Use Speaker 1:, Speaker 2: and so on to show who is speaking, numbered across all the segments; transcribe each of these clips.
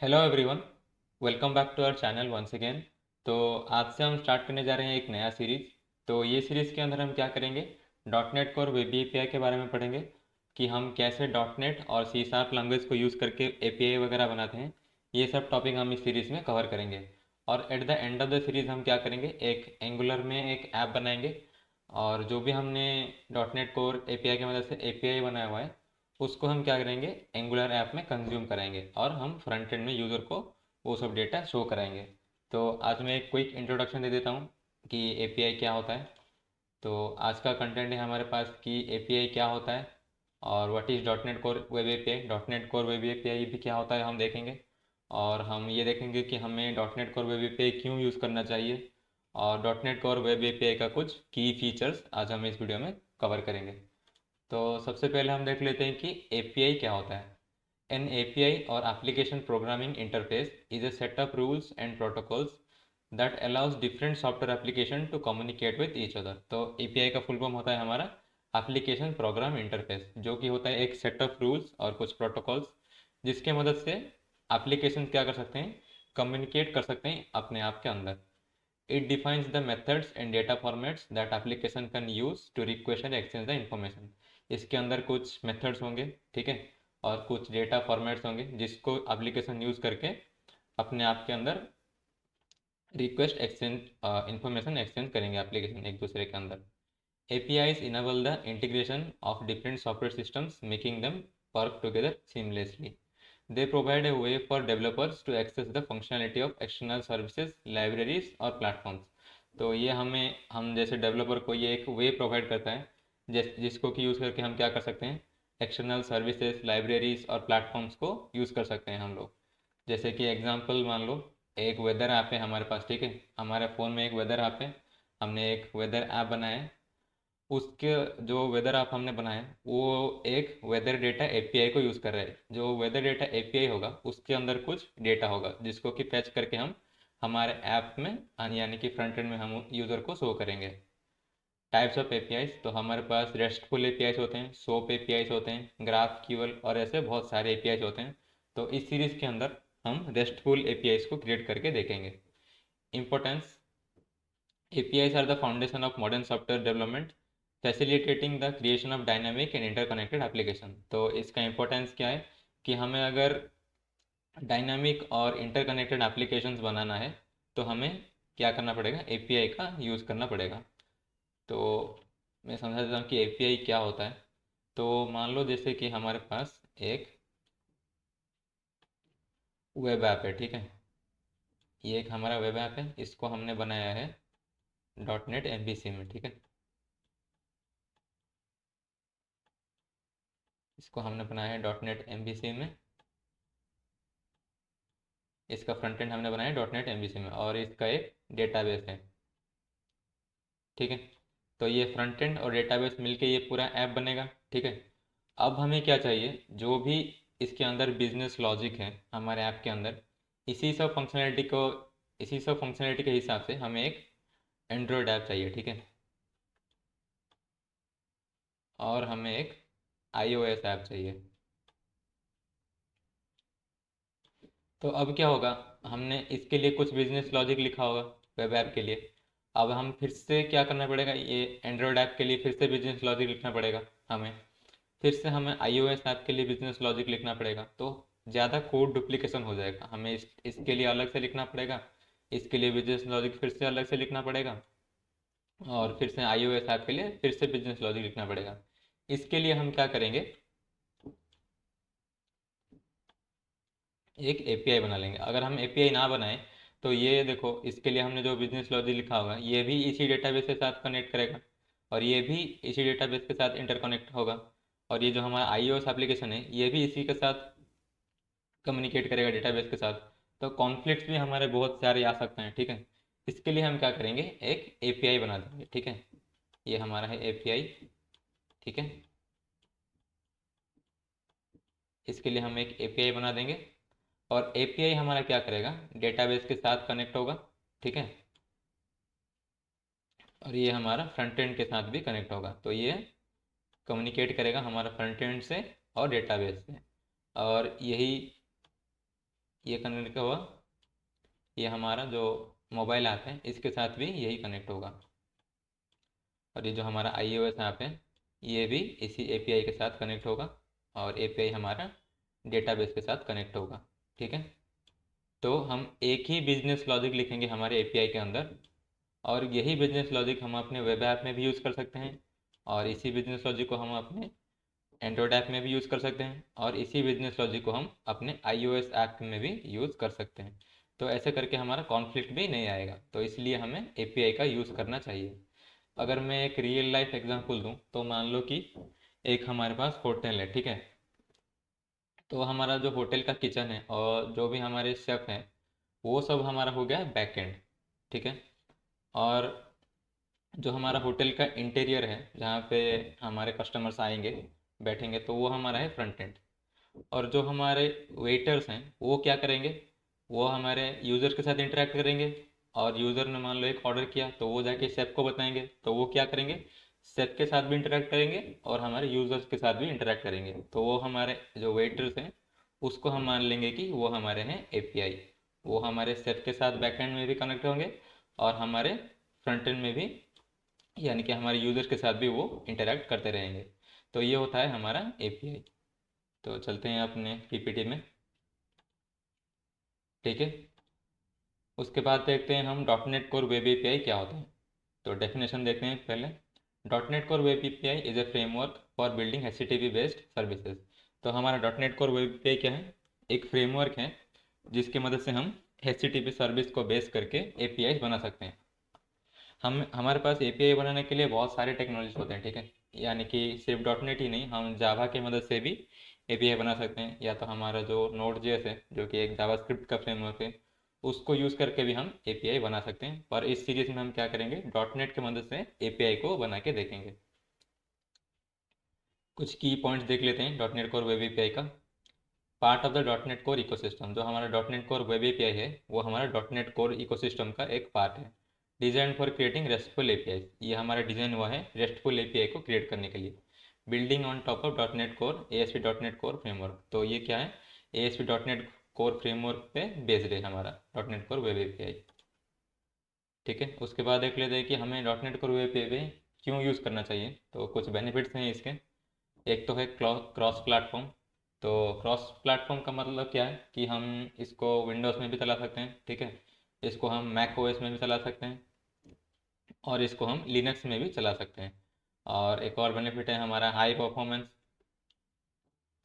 Speaker 1: Hello everyone, welcome back to our channel once again. तो आज से हम स्टार्ट करने जा रहे हैं एक नया सीरीज़। तो ये सीरीज़ के अंदर हम क्या करेंगे, dot net core web API के बारे में पढ़ेंगे कि हम कैसे डॉट नेट और सी शार्प लैंग्वेज को यूज़ करके एपीआई वगैरह बनाते हैं। ये सब टॉपिक हम इस सीरीज़ में कवर करेंगे। और at the end of the series हम क्या करेंगे, एक एंगुलर में एक ऐप बनाएंगे और जो भी हमने डॉट नेट कोर एपीआई की मदद से एपीआई बनाया हुआ है उसको हम क्या करेंगे, एंगुलर ऐप में कंज्यूम कराएंगे और हम फ्रंट एंड में यूज़र को वो सब डेटा शो कराएंगे। तो आज मैं एक क्विक इंट्रोडक्शन दे देता हूँ कि एपीआई क्या होता है। तो आज का कंटेंट है हमारे पास कि एपीआई क्या होता है और what is dot net core web API, dot net core web API भी क्या होता है हम देखेंगे। और हम ये देखेंगे कि हमें dot net core web API क्यों यूज़ करना चाहिए और dot net core web API का कुछ की फीचर्स आज हम इस वीडियो में कवर करेंगे। तो सबसे पहले हम देख लेते हैं कि एपीआई क्या होता है। एन एपीआई और application programming interface is a set of rules and protocols that allows different software application to communicate with each other। तो एपीआई का फुल फॉर्म होता है हमारा एप्लीकेशन प्रोग्राम इंटरफेस, जो कि होता है एक सेट ऑफ रूल्स और कुछ प्रोटोकॉल्स जिसके मदद से एप्लीकेशन क्या कर सकते हैं, कम्युनिकेट कर सकते हैं अपने आप के अंदर। It defines the methods and data formats that application can use to request and exchange the information। इसके अंदर कुछ मेथड्स होंगे, ठीक है, और कुछ डेटा फॉर्मेट्स होंगे जिसको एप्लीकेशन यूज़ करके अपने आप के अंदर रिक्वेस्ट एक्सचेंज इंफॉर्मेशन एक्सचेंज करेंगे एप्लीकेशन एक दूसरे के अंदर। APIs enable the integration of different software systems, making them work together seamlessly। They provide a way for developers to access the functionality of external services, libraries और platforms। तो ये हम जैसे डेवलपर को ये एक वे प्रोवाइड करता है जिसको कि यूज़ करके हम क्या कर सकते हैं, एक्सटर्नल सर्विसेज, लाइब्रेरीज और प्लेटफॉर्म्स को यूज़ कर सकते हैं हम लोग। जैसे कि एग्जांपल मान लो, एक वेदर ऐप है हमारे पास, ठीक है, हमारे फ़ोन में एक वेदर ऐप है। हमने एक वेदर ऐप बनाया है, उसके जो वेदर ऐप हमने बनाया है वो एक वेदर डेटा एपीआई को यूज़ कर रहा है। जो वेदर डेटा एपीआई होगा उसके अंदर कुछ डेटा होगा जिसको कि फैच करके हम हमारे ऐप में यानी कि फ्रंट एंड में हम यूज़र को शो करेंगे। टाइप्स ऑफ एपीआईज, तो हमारे पास रेस्टफुल एपीआईज होते हैं, सोप एपीआईज होते हैं, ग्राफ क्यूएल और ऐसे बहुत सारे एपीआईज होते हैं। तो इस सीरीज़ के अंदर हम रेस्टफुल एपीआईज को क्रिएट करके देखेंगे। Importance, APIs are the foundation of modern software development, facilitating the creation of dynamic and interconnected application। तो इसका इम्पोर्टेंस क्या है कि हमें अगर डायनामिक और इंटरकनेक्टेड एप्लीकेशंस बनाना है तो हमें क्या करना पड़ेगा, एपीआई का यूज़ करना पड़ेगा। तो मैं समझा देता हूँ कि एपीआई क्या होता है। तो मान लो जैसे कि हमारे पास एक वेब ऐप है, ठीक है, ये एक हमारा वेब ऐप है, इसको हमने बनाया है डॉट नेट एमबीसी में, ठीक है। इसको हमने बनाया है डॉट नेट एमबीसी में, इसका फ्रंट एंड हमने बनाया डॉट नेट एमबीसी में और इसका एक डेटाबेस है, ठीक है। तो ये फ्रंट एंड और डेटाबेस मिलके ये पूरा ऐप बनेगा, ठीक है। अब हमें क्या चाहिए, जो भी इसके अंदर बिजनेस लॉजिक है हमारे ऐप के अंदर, इसी सब फंक्शनैलिटी को इसी सब फंक्शनैलिटी के हिसाब से हमें एक एंड्रॉयड ऐप चाहिए, ठीक है, और हमें एक iOS ऐप चाहिए। तो अब क्या होगा, हमने इसके लिए कुछ बिजनेस लॉजिक लिखा होगा वेब ऐप के लिए। अब हम फिर से क्या करना पड़ेगा, ये एंड्रॉयड ऐप के लिए फिर से बिजनेस लॉजिक लिखना पड़ेगा हमें। फिर से हमें iOS ऐप के लिए बिजनेस लॉजिक लिखना पड़ेगा। तो ज़्यादा कोड डुप्लीकेशन हो जाएगा, हमें इसके लिए अलग से लिखना पड़ेगा, इसके लिए बिजनेस लॉजिक फिर से अलग से लिखना पड़ेगा, और फिर से iOS ऐप के लिए फिर से बिजनेस लॉजिक लिखना पड़ेगा। इसके लिए हम क्या करेंगे, एक एपीआई बना लेंगे। अगर हम एपीआई ना बनाएं तो ये देखो, इसके लिए हमने जो बिजनेस लॉजिक लिखा होगा ये भी इसी डेटाबेस के साथ कनेक्ट करेगा और ये भी इसी डेटाबेस के साथ इंटरकनेक्ट होगा, और ये जो हमारा iOS एप्लीकेशन है ये भी इसी के साथ कम्युनिकेट करेगा डेटाबेस के साथ। तो कॉन्फ्लिक्ट्स भी हमारे बहुत सारे आ सकते हैं, ठीक है। इसके लिए हम क्या करेंगे, एक एपीआई बना देंगे, ठीक है। ये हमारा है एपीआई, ठीक है। इसके लिए हम एक एपीआई बना देंगे और एपीआई हमारा क्या करेगा, डेटाबेस के साथ कनेक्ट होगा, ठीक है, और ये हमारा फ्रंट एंड के साथ भी कनेक्ट होगा। तो ये कम्युनिकेट करेगा हमारा फ्रंट एंड से और डेटाबेस से, और यही ये कनेक्ट हुआ, ये हमारा जो मोबाइल ऐप है इसके साथ भी यही कनेक्ट होगा। और ये जो हमारा iOS ऐप है ये भी इसी एपीआई के साथ कनेक्ट होगा, और एपीआई हमारा डेटाबेस के साथ कनेक्ट होगा। ठीक है, तो हम एक ही बिजनेस लॉजिक लिखेंगे हमारे एपीआई के अंदर, और यही बिजनेस लॉजिक हम अपने वेब ऐप में भी यूज़ कर सकते हैं, और इसी बिजनेस लॉजिक को हम अपने एंड्रॉयड ऐप में भी यूज़ कर सकते हैं, और इसी बिजनेस लॉजिक को हम अपने iOS ऐप में भी यूज़ कर सकते हैं। तो ऐसे करके हमारा कॉन्फ्लिक्ट भी नहीं आएगा, तो इसलिए हमें एपीआई का यूज़ करना चाहिए। अगर मैं एक रियल लाइफ एग्जांपल दूं तो मान लो कि एक हमारे पास होटल है, ठीक है। तो हमारा जो होटल का किचन है और जो भी हमारे शेफ हैं वो सब हमारा हो गया बैक एंड। ठीक है, और जो हमारा होटल का इंटीरियर है जहाँ पे हमारे कस्टमर्स आएंगे बैठेंगे तो वो हमारा है फ्रंट एंड। और जो हमारे वेटर्स हैं वो क्या करेंगे, वो हमारे यूज़र के साथ इंटरेक्ट करेंगे, और यूज़र ने मान लो एक ऑर्डर किया तो वो जाके शेफ को बताएंगे तो वो क्या करेंगे, शेफ के साथ भी इंटरेक्ट करेंगे और हमारे यूज़र्स के साथ भी इंटरेक्ट करेंगे। तो वो हमारे जो वेटर्स हैं उसको हम मान लेंगे कि वो हमारे हैं एपीआई। वो हमारे शेफ के साथ बैकएंड में भी कनेक्ट होंगे और हमारे फ्रंट एंड में भी, यानी कि हमारे यूज़र के साथ भी वो इंटरेक्ट करते रहेंगे। तो ये होता है हमारा एपीआई। तो चलते हैं अपने पीपीटी में। ठीक है, उसके बाद देखते हैं हम dot net core web API क्या होता है। तो डेफिनेशन देखते हैं पहले। Dot net core web API is a framework for building HTTP based services. तो हमारा dot net core web API क्या है, एक फ्रेमवर्क है जिसकी मदद से हम एचटीटीपी सर्विस को बेस करके एपीआई बना सकते हैं। हम हमारे पास एपीआई बनाने के लिए बहुत सारे टेक्नोलॉजीज होते हैं, ठीक है। यानी कि सिर्फ डॉट नेट ही नहीं, हम जावा की मदद से भी एपीआई बना सकते हैं, या तो हमारा जो नोड जेएस है जो कि एक जावास्क्रिप्ट का फ्रेमवर्क है उसको यूज़ करके भी हम एपीआई बना सकते हैं। पर इस सीरीज में हम क्या करेंगे, डॉट नेट की मदद से एपीआई को बना के देखेंगे। कुछ की पॉइंट्स देख लेते हैं dot net core web API का। Part of the dot net core ecosystem, जो हमारा dot net core web API है वो हमारा डॉट नेट कोर इकोसिस्टम का एक पार्ट है। Design for creating restful API, ये हमारा डिज़ाइन हुआ है रेस्टफुल एपीआई को क्रिएट करने के लिए। Building on top of dot net core ASP dot net core framework, तो ये क्या है, ASP dot net core framework पे बेस्ड है हमारा dot net core web API. ठीक है, उसके बाद देख लेते हैं कि हमें dot net core web API क्यों यूज़ करना चाहिए। तो कुछ बेनिफिट्स हैं इसके। एक तो है क्रॉस प्लेटफॉर्म। तो क्रॉस प्लेटफॉर्म का मतलब क्या है कि हम इसको विंडोज़ में भी चला सकते हैं, ठीक है। इसको हम मैक ओएस में भी चला सकते हैं, और इसको हम लिनक्स में भी चला सकते हैं। और एक और बेनिफिट है हमारा high performance,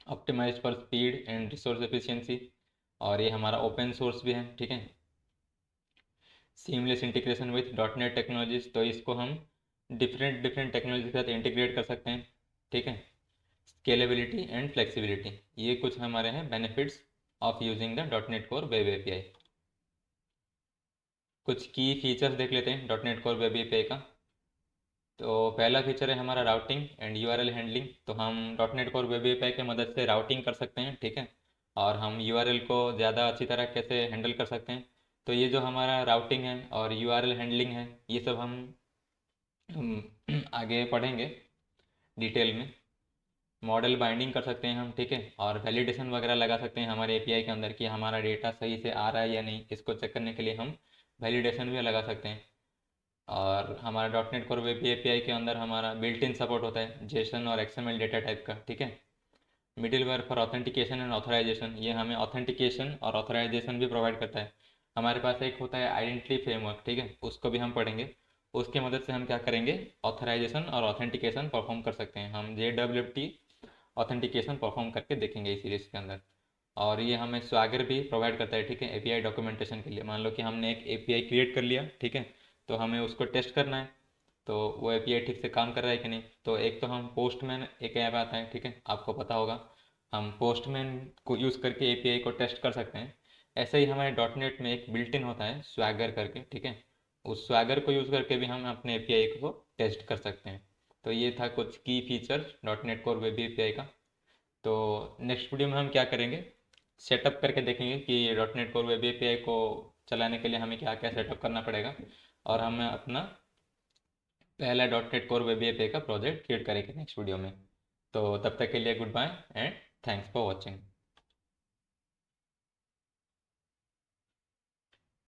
Speaker 1: optimized for speed and resource efficiency, और ये हमारा ओपन सोर्स भी है, ठीक है। Seamless integration with dot net technologies, तो इसको हम डिफरेंट डिफरेंट टेक्नोलॉजी के साथ इंटीग्रेट कर सकते हैं, ठीक है। स्केलेबिलिटी एंड फ्लेक्सिबिलिटी, ये कुछ हमारे हैं benefits of using the dot net core web API. कुछ की फीचर्स देख लेते हैं dot net core web API का। तो पहला फीचर है हमारा राउटिंग एंड यूआरएल हैंडलिंग। तो हम dot net core web API की मदद से राउटिंग कर सकते हैं, ठीक है। और हम यूआरएल को ज़्यादा अच्छी तरह कैसे हैंडल कर सकते हैं, तो ये जो हमारा राउटिंग है और यूआरएल हैंडलिंग है ये सब हम आगे पढ़ेंगे डिटेल में। मॉडल बाइंडिंग कर सकते हैं हम, ठीक है। और वैलिडेशन वगैरह लगा सकते हैं हमारे एपीआई के अंदर कि हमारा डेटा सही से आ रहा है या नहीं, इसको चेक करने के लिए हम वैलिडेशन भी लगा सकते हैं। और हमारा dot net core web API के अंदर हमारा बिल्ट इन सपोर्ट होता है जेसन और एक्सएमएल डेटा टाइप का, ठीक है। Middleware for authentication and authorization, ये हमें ऑथेंटिकेशन और ऑथराइजेशन भी प्रोवाइड करता है। हमारे पास एक होता है आइडेंटिटी फ्रेमवर्क, ठीक है, उसको भी हम पढ़ेंगे। उसकी मदद से हम क्या करेंगे, ऑथराइजेशन और ऑथेंटिकेशन परफॉर्म कर सकते हैं। हम JWT ऑथेंटिकेशन परफॉर्म करके देखेंगे इस सीरीज़ के अंदर। और ये हमें स्वागर भी प्रोवाइड करता है, ठीक है, एपीआई डॉक्यूमेंटेशन के लिए। मान लो कि हमने एक एपीआई क्रिएट कर लिया, ठीक है, तो हमें उसको टेस्ट करना है तो वो एपीआई ठीक से काम कर रहा है कि नहीं। तो एक तो हम पोस्टमैन एक ऐप आता है, ठीक है, आपको पता होगा। हम पोस्टमैन को यूज़ करके एपीआई को टेस्ट कर सकते हैं। ऐसे ही हमारे डॉट नेट में एक बिल्ट इन होता है स्वैगर करके, ठीक है। उस स्वैगर को यूज़ करके भी हम अपने एपीआई को टेस्ट कर सकते हैं। तो ये था कुछ की feature dot net core web API का। तो नेक्स्ट वीडियो में हम क्या करेंगे, सेटअप करके देखेंगे कि dot net core web API को चलाने के लिए हमें क्या क्या सेटअप करना पड़ेगा, और हमें अपना पहला dot net core web API का प्रोजेक्ट क्रिएट करेंगे नेक्स्ट वीडियो में। तो तब तक के लिए goodbye and thanks for watching.